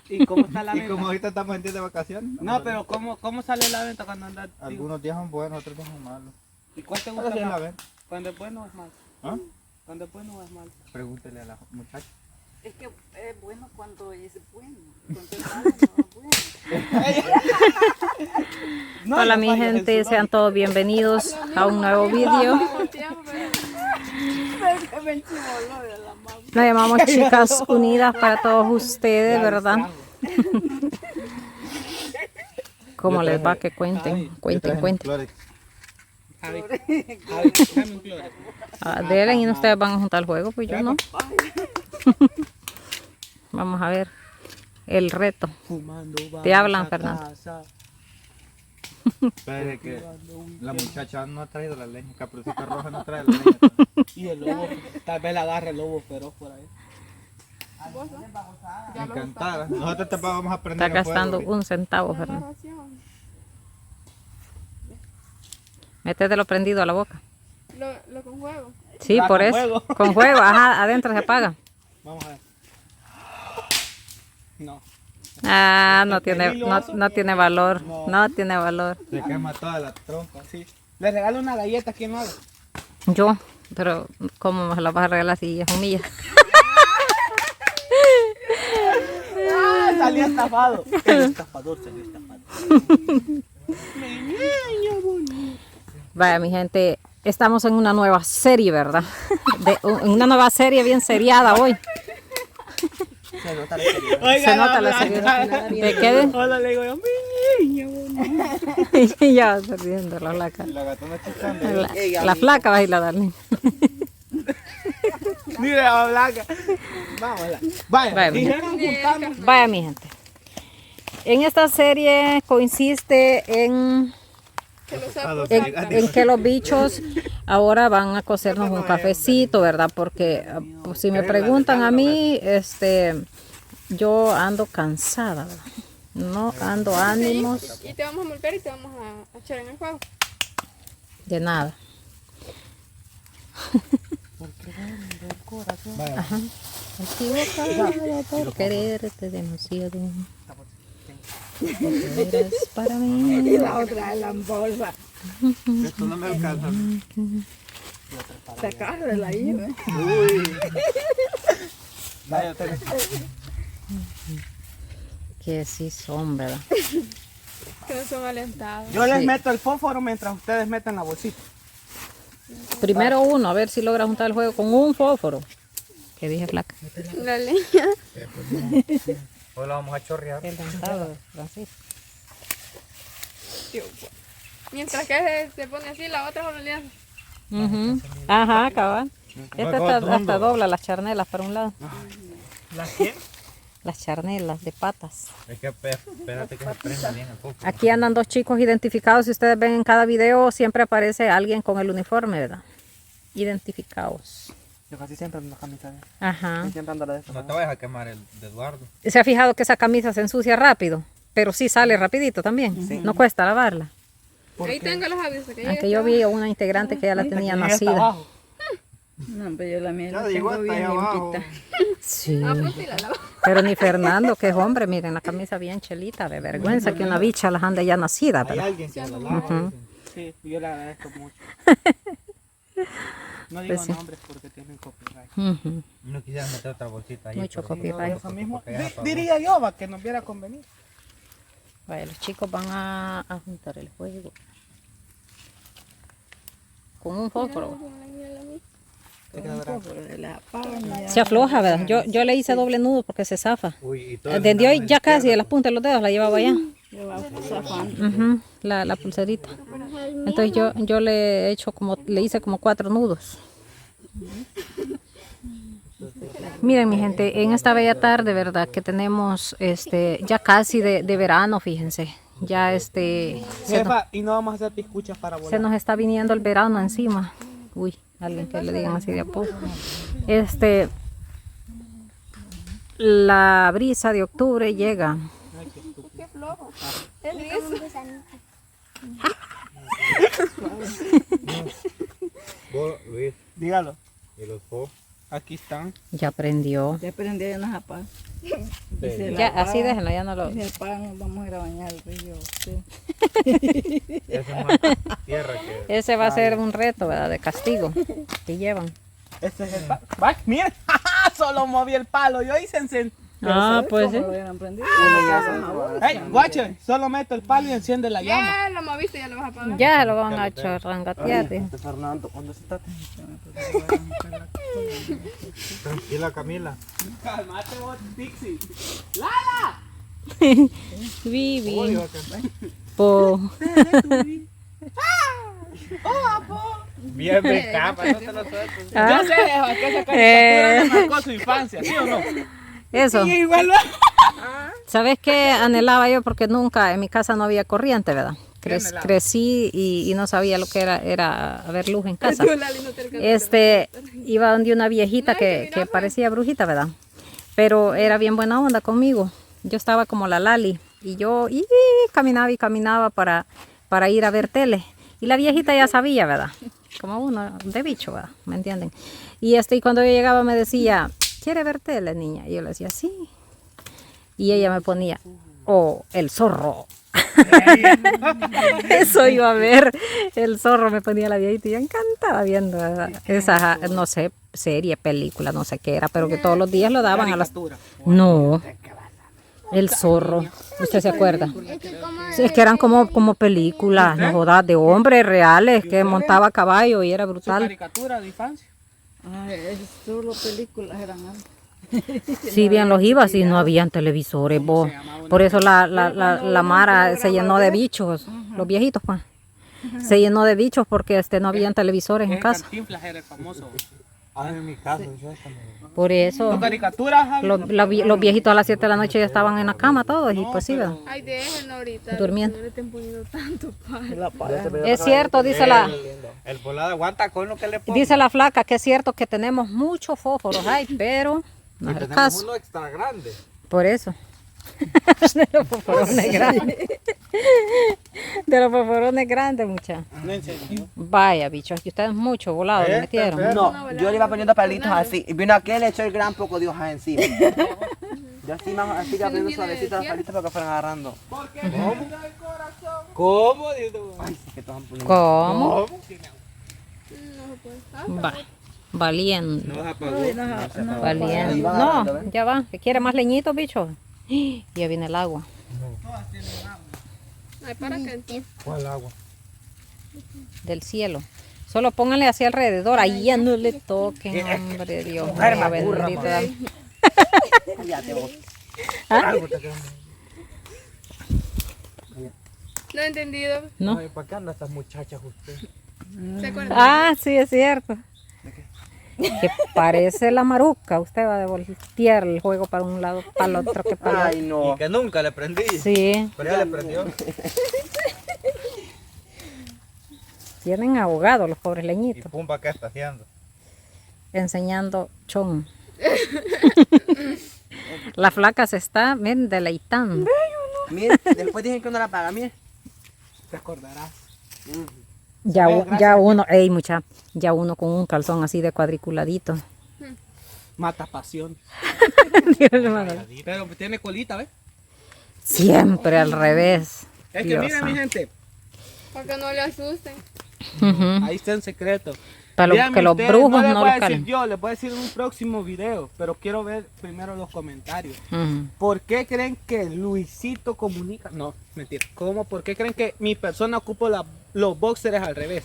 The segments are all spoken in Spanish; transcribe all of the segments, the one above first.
¿Y cómo está la Y venta? como ahorita estamos en día de vacaciones. No, pero ¿cómo sale la venta cuando andas? Algunos días son buenos, otros días son malos. ¿Y cuál te Ahora gusta sí la más? ven. ¿Cuando es bueno o es malo? ¿Ah? ¿Cuando es bueno o es malo? Pregúntele a la muchacha. Es que es bueno cuando es bueno. Cuando es malo no es bueno. Hola mi gente, sean todos bienvenidos a un nuevo vídeo. Nos llamamos Chicas Unidas para todos ustedes, ¿verdad? ¿Cómo les va? Que cuenten. Flores. Javi, dame un cloro. Delen y ustedes van a juntar el juego, pues yo no. Vamos a ver el reto. Fumando, Te hablan, vamos a Fernando. casa. Espere que la muchacha no ha traído la leña. Caperucita Roja no trae la leña. Y el lobo, tal vez la agarre el lobo feroz por ahí. Encantada. Nosotros te vamos a prender Está el fuego, gastando ahorita. 1 centavo, Fernando. Métetelo prendido a la boca. Lo con juego. Sí, Ah, por con eso. fuego. Con juego, ajá, adentro se apaga. Vamos a ver. No. Ah, no tiene valor. No tiene valor. Se quema toda la trompa. Sí. Le regalo una galleta, ¿quién lo haga? Yo, pero ¿cómo me la vas a regalar si es humilla? ¡Ah! Salí estafado. El estafador salió estafado. Vaya, mi gente, estamos en una nueva serie, ¿verdad? En una nueva serie bien seriada hoy. Se nota la seriedad. Se nota la seriedad. ¿De qué? Hola, le digo yo, mi niña bonita. Ya va perdiendo la flaca. Y la gatona chicando. La flaca va a ir a darle. Mire la blanca. Vámonos. Vaya, Vaya, dijeron juntando. Vaya, mi gente. En esta serie consiste en que los bichos ahora van a cocernos un cafecito, ¿verdad? Porque pues, si me preguntan a mí, yo ando cansada, ¿verdad? No ando ánimos Y te vamos a volver y te vamos a echar en el juego. de nada. Ajá. Equivocada por quererte demasiado. Eres para mí. Y la otra es la bolsa. Esto no me alcanza. Sacárrela ahí, ¿eh? Vaya, tenés. Que sí son, ¿verdad? Que no son alentados. Yo les Sí. meto el fósforo mientras ustedes meten la bolsita. Primero uno, a ver si logra juntar el juego con un fósforo. Que dije flaca. La leña. Hoy la vamos a chorrear. El dentado, Francisco. Mientras que se pone así, la otra solo le hace. Ajá, cabal. Esta hasta dobla las charnelas para un lado. ¿La quién? Las charnelas de patas. Es que espérate que se prenda bien el foco. Aquí andan dos chicos identificados. Si ustedes ven en cada video, siempre aparece alguien con el uniforme, ¿verdad? Identificados. Yo casi siempre ando en la camisa de Ajá. siempre ando de esta No te vayas a quemar el de Eduardo. ¿Se ha fijado que esa camisa se ensucia rápido? Pero sí sale rapidito también. Sí. No cuesta lavarla. Ahí tengo los avisos que Aunque yo vi a una integrante que ya la tenía Llega hasta nacida. abajo. No, pero yo la mía Ya la digo, tengo hasta bien ahí abajo. limpita. Sí. Ah, pues sí, la lavo. Pero ni Fernando, que es hombre, miren la camisa bien chelita, de vergüenza que una bicha las ande ya nacida, Hay ¿verdad? alguien que la lava. Sí, yo le agradezco mucho. No digo Pues sí. nombres porque tienen copyright. Ujú. No quisiera meter otra bolsita ahí. Mucho pero- copyright. Eso mismo. Porque ya apagó. Diría yo, va, que nos viera convenir. Vaya, los chicos van a juntar el juego con un fósforo. Pero la apagan y ya. Se afloja, ¿verdad? Yo le hice doble nudo porque se zafa. Uy, y todo el Desde hoy mundo ya casi de las puntas de los dedos la llevaba ya. Ya va zafando. Ujú, la pulserita. Entonces yo le he hecho le hice como 4 nudos. Miren mi gente, en esta bella tarde, ¿verdad? Que tenemos ya casi de verano, fíjense. Ya Jefa, y no vamos a hacer piscuchas para se volar. nos está viniendo el verano encima. Uy, alguien que le digan así de a poco. La brisa de octubre llega. Qué flojo. Es liso. Vos, Luis, Dígalo. y los fo. Aquí están. Ya prendió. Ya prendí unas apagas. Ya, así déjenlo, ya no lo... Si se apagan, vamos a ir a bañar el río. Sí. Esa es más tierra que... Ese va a ser un reto, ¿verdad? De castigo que llevan. Este es el palo. ¡Va! ¡Mira! Solo moví el palo. Yo hice encender. Ah, pues sí. ¿Cómo lo hubieran prendido? ¡Ey, guache! Solo meto el palo y enciende la llama. Ya lo moviste, ya lo vas a apagar. Ya lo van a chorrangatear. Fernando, ¿dónde está? Tranquila, Camila. Calmate vos, Dixie. Vivi. Po. Bien brincaba, no te lo suelto. Yo sé, que esa caricatura me marcó su infancia, ¿sí o no? Eso. Y igual ¿Sabes qué anhelaba yo? Porque nunca en mi casa no había corriente, ¿verdad? Crecí y no sabía lo que era haber luz en casa. Tú, Lali, no te alcanzas. Iba donde una viejita que parecía brujita, ¿verdad? Pero era bien buena onda conmigo. Yo estaba como la Lali y yo caminaba y caminaba para ir a ver tele. Y la viejita ya sabía, ¿verdad? Como uno de bicho, ¿verdad? ¿Me entienden? Y cuando yo llegaba me decía, ¿quiere ver tele, niña? Y yo le decía, sí. Y ella me ponía, oh, el zorro. Eso iba a ver, el zorro me ponía la viejita y yo encantada viendo esa, no sé, serie, película, no sé qué era, pero que todos los días lo daban a las... No, el zorro, ¿usted se acuerda? Sí, es que eran como películas, no jodas, de hombres reales que montaba a caballo y era su brutal. caricatura de infancia. Ay, es solo películas eran antes. Sí, bien los ibas y no habían televisores, vos. Por eso la Mara se llenó de bichos, los viejitos, pues. Se llenó de bichos porque no habían televisores en casa. Cantinflas era el famoso. Ah, en mi casa, yo esta me... Por eso ¿Tu caricatura, Javi? los viejitos a las 7 de la noche ya estaban en la cama todos y pues sí, ¿verdad? Ay, déjenlo ahorita. Durmiendo. No le estén poniendo tanto pan. La apagan. Es cierto, dice El volado aguanta con lo que le pongo. la flaca que es cierto que tenemos muchos fósforos, ay, pero no Y es el tenemos caso. uno extra grande. Por eso. De los fósforones grandes. De los fósforones grandes, muchachos. No encendió. Vaya, bichos, aquí ustedes mucho volado le metieron. No, yo le iba poniendo palitos así. Y vino aquel, le echó el gran poco de hojas encima. Yo así más, así que poniendo suavecito los palitos para que fueran agarrando. ¿Cómo? Ay, sí que todos poniendo. ¿Cómo? No, Va, valiendo. No apagó. Valiendo. No, ya va. ¿Que quiere más leñitos, bicho? Ya viene el agua. Ay, ¿para qué? ¿Cuál agua? Del cielo. Solo pónganle así alrededor. Ahí ya no le toquen, hombre, Dios mío, bendito. Cállate vos. No he entendido. ¿No? Ay, ¿para qué andan estas muchachas usted? ¿Se acuerdan? Ah, sí, es cierto. Que parece la maruca. Usted va a voltear el juego para un lado, para el otro, que para el Ay, no. Y que nunca le prendí. otro. Sí, Pero ya le prendió. tienen ahogados los pobres ¿Y leñitos, Pumba qué está haciendo? enseñando chon. La flaca se está, miren, deleitando. Mire, después dije que uno la paga, mire. Te acordarás. Ya uno, ey mucha, ya uno con un calzón así de cuadriculadito. Mata pasión. Dios, hermano. Pero tiene colita, ¿ves? Siempre al revés. Es que Dios miren, mi santo. gente. Para que no le asusten. Ujú. Ahí está en secreto. Para Díganme que los ustedes, brujos no les no voy a los decir calen. yo, les voy a decir en un próximo video, pero quiero ver primero los comentarios. Ujú. ¿Por qué creen que Luisito Comunica? No, mentira. ¿Cómo? ¿Por qué creen que mi persona ocupa los boxers al revés?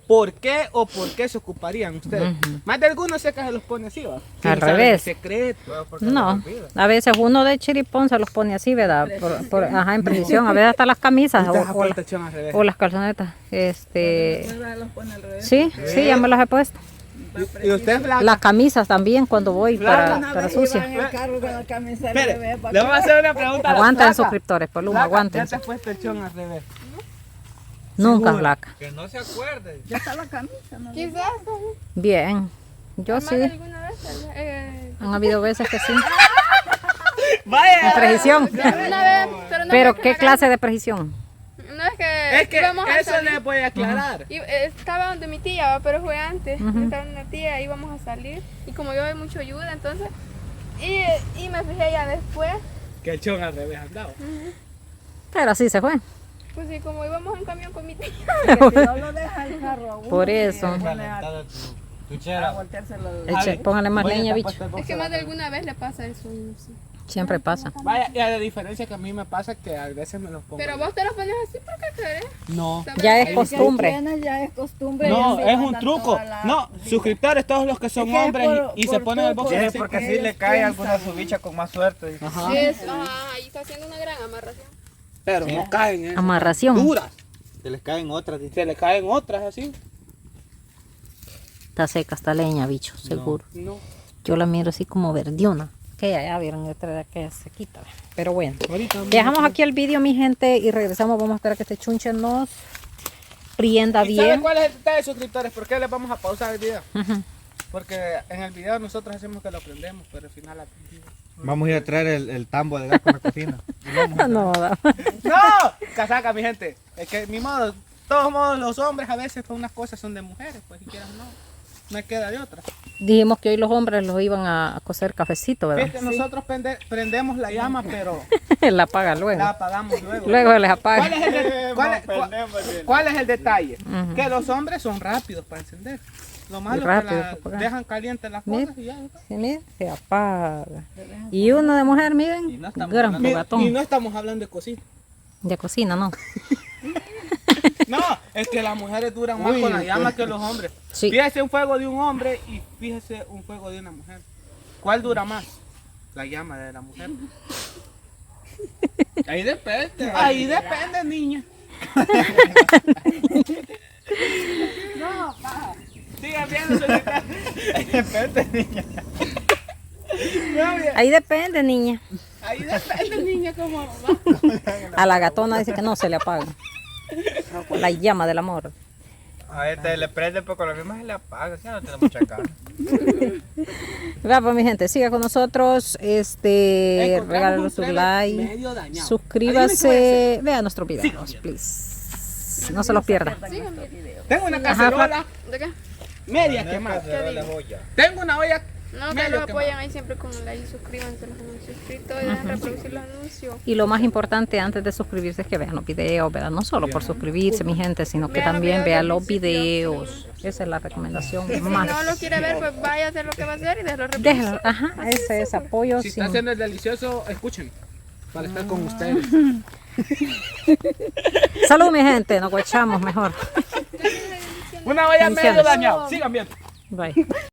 ¿Por qué o por qué se ocuparían ustedes? Ujú. Más de algunos sé que se los pone así, ¿va? Al ¿Quién sabe revés. el secreto. No, a veces uno de chiripón se los pone así, ¿verdad? Ajá, en precisión. A veces hasta las camisas Usted ha o puesto echón al revés. las calzonetas. ¿Verdad? Los pone al revés. Sí, sí, ya me las he puesto. ¿Y usted, Flaca? Las camisas también cuando voy para Una vez sucia. iba en el carro con la camisa al Espere, revés. le vamos a hacer una pregunta a la Aguanten Flaca. suscriptores, por Luma, Flaca, aguanten. ¿ya te has puesto el chón al revés? Nunca, segura. flaca. Que no se acuerde. Ya está la camisa, ¿no? Quizás. Bien, yo ¿Más sí. de alguna vez? Han habido veces que sí. ¡Vaya! En precisión. Una vez, pero no Pero fue que ¿qué me clase de precisión? No es que Es que íbamos a eso salir. les voy a aclarar. Y, estaba donde mi tía, ¿va? Pero fue antes. Estaba donde una tía, íbamos a salir. Y como yo doy mucho ayuda, entonces. Y me fijé ya después. Que el chon al revés andaba. Pero así se fue. Pues sí, como íbamos en camión con mi tía. Porque si no lo deja el carro a uno, Por eso. se pone a Tu chera. volteárselo. Póngale más leña, bicho. Es que más de alguna vez le pasa eso. No sé. Siempre pasa. Vaya, y a la diferencia que a mí me pasa que a veces me los pongo. Pero vos te lo pones así porque querés. No. Ya es El que costumbre. tiene ya es costumbre. No, ya se es un manda truco. toda la No, vida. suscriptores, todos los que son Es que es hombres por- y se por ponen el todo, boxer Sí, así. porque así ellos le cae alguna piensan. su bicha con más suerte. Ajá. Sí, ahí está haciendo una gran amarración. Pero no caen, Amarración. duras. Se les caen otras. Se le caen otras así. Está seca esta leña, bicho, seguro. No. Yo la miro así como verdiona. Que ya vieron detrás de aquella sequita. Pero bueno. Ahorita. Dejamos aquí el vídeo, mi gente, y regresamos. Vamos a esperar que este chunche nos prienda ¿Y sabe bien. cuál es el detalle, suscriptores? ¿Por qué les vamos a pausar el video? Ujú. Porque en el video nosotros hacemos que lo prendemos, pero al final la Vamos a ir a traer el tambo de gas para la cocina. No, da. ¡No! Casaca, mi gente. Es que ni modo, todos modos los hombres a veces para unas cosas son de mujeres, pues si quieras no. No queda de otra. Dijimos que hoy los hombres los iban a cocer cafecito, ¿verdad? Fíjate, nosotros prendemos la llama, pero La apaga luego. la apagamos luego. Luego les apaga. ¿Cuál es el, cuál es el detalle? Ujú. Que los hombres son rápidos para encender. Lo malo rápido es que para apagar. dejan calientes las Mira. cosas y ya. ¿no? Sí, miren, se apaga. Y uno de mujer, miren, no estamos gran hablando- Y fogatón. no estamos hablando de cocina. De cocina, ¿no? No, es que las mujeres duran más con la llama que los hombres. Sí. Fíjese un fuego de un hombre y fíjese un fuego de una mujer. ¿Cuál dura más? La llama de la mujer. Ahí depende. Ahí depende, niña. No, pa. Sigan viendo su Ahí depende, niña. No, bien. Ahí depende, niña. Ahí depende, niña, como mamá. A la gatona dice que no se le apaga. La llama del amor. A este le prende, pero con lo mismo se le apaga. Ya no tiene mucha cara. Va, pues mi gente, siga con nosotros. Encontramos Regálenos un su trailer like. medio dañado. Adivinen qué voy a Suscríbase. Vea nuestros videos, please. No se los pierda. Tengo una cacerola ¿De qué? media quemada. la joya. Tengo una olla. No, que medio lo quemada. apoyan ahí siempre con el like, suscríbanse los que no han suscrito y dejen reproducir los anuncios. Y lo más importante antes de suscribirse es que vean los videos, ¿verdad? No solo por suscribirse, mi gente, sino que Vean los también videos vean del los principio. videos. Esa es la recomendación Si más. no lo quiere ver, pues vaya a hacer lo que va a hacer y déjelo reproducir. Déjalo, ajá, ese es apoyo. Si sin- está haciendo el delicioso, escuchen. Para estar con ustedes. Salud, mi gente, nos guachamos mejor. Una olla medio Bendiciones. dañada. Sigan viendo. Bye.